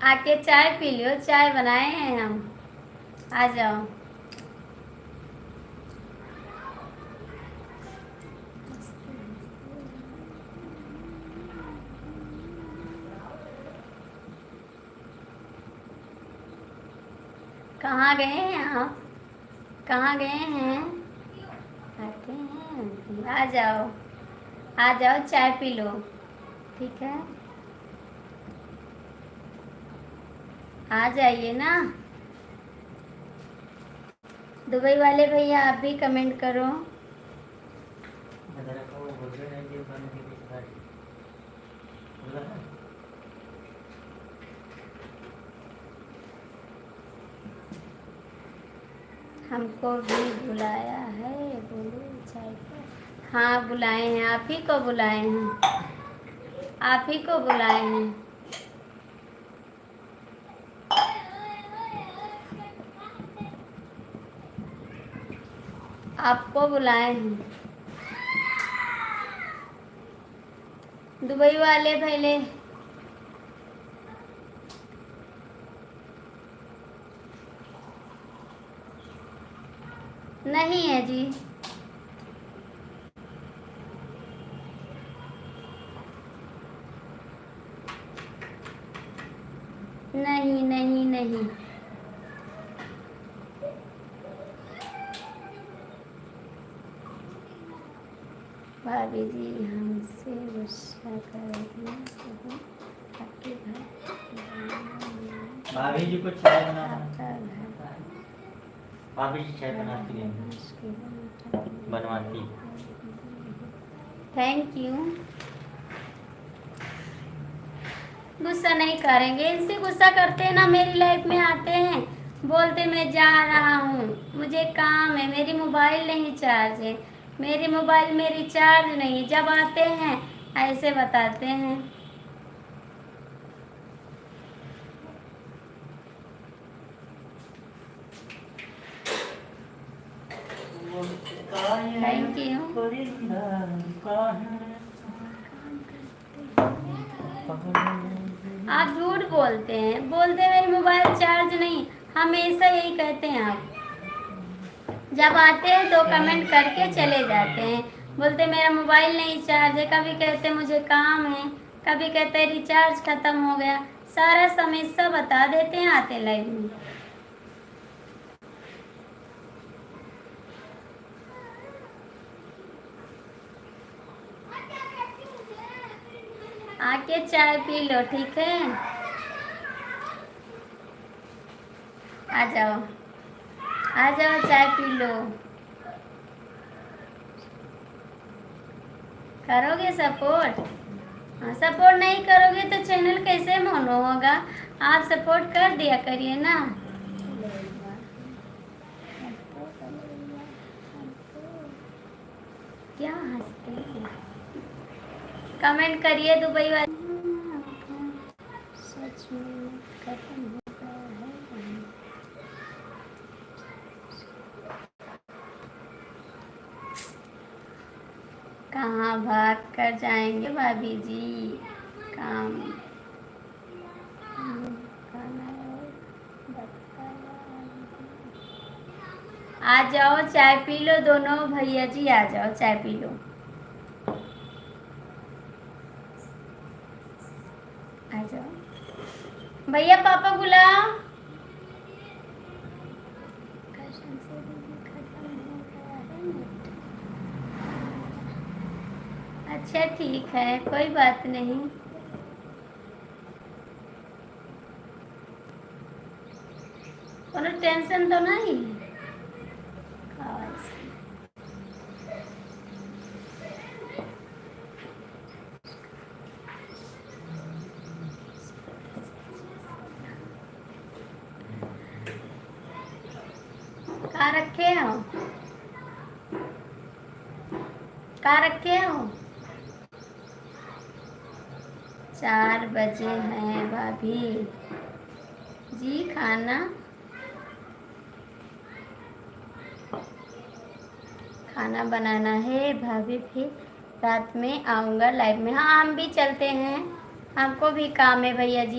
आके चाय पी लियो, चाय बनाए हैं हम। आ जाओ। कहाँ गए हैं आप? कहाँ गए हैं? आते हैं, आ जाओ। आ जाओ, चाय पी लो। ठीक है, आ जाइए ना। दुबई वाले भैया आप भी कमेंट करो। हमको भी बुलाया है, बोलो चाय को। हाँ बुलाए हैं, आप ही को बुलाए हैं, आप ही को बुलाए हैं। आपको बुलाए हैं। दुबई वाले भैले नहीं है जी। नहीं नहीं नहीं। भाभी जी हमसे गुस्सा करेगी तो आपके घर भाभी जी को चाय बना, आपका घर भाभी जी चाय बनाती है, बनवाती। Thank you. गुस्सा नहीं करेंगे, इनसे गुस्सा करते हैं ना, मेरी लाइफ में आते हैं, बोलते मैं जा रहा हूँ, मुझे काम है, मेरी मोबाइल नहीं चार्ज है, मेरी मोबाइल में रिचार्ज नहीं, जब आते हैं ऐसे बताते हैं। Thank you. आप झूठ बोलते हैं, बोलते हैं मेरी मोबाइल चार्ज नहीं, हमेशा यही कहते हैं आप। जब आते हैं तो कमेंट करके चले जाते हैं, बोलते मेरा मोबाइल नहीं चार्ज है, कभी कहते मुझे काम है, कभी कहते रिचार्ज खत्म हो गया, सारा समस्या बता देते हैं आते लाइव में। आके चाय पी लो, ठीक है, आ जाओ, आ जाओ, चाय पी लो। करोगे सपोर्ट? हाँ, सपोर्ट नहीं करोगे तो चैनल कैसे मोनो होगा? आप सपोर्ट कर दिया करिए ना। क्या हंसते हैं? कमेंट करिए दुबई वाले। सच में खत्म हो गया है। कहाँ भाग कर जाएंगे भाभी जी? काम आ जाओ, चाय पी लो दोनों भैया जी, आ जाओ चाय पी लो। आ जाओ भैया, पापा बुलाओ। अच्छा ठीक है, कोई बात नहीं। कोनो टेंशन तो नहीं है? कहाँ रखे हो? कहाँ रखे हो? 4 बजे हैं भाभी जी, खाना बनाना है भाभी, फिर रात में आऊँगा लाइव में। हाँ हम भी चलते हैं, हमको भी काम है भैया जी।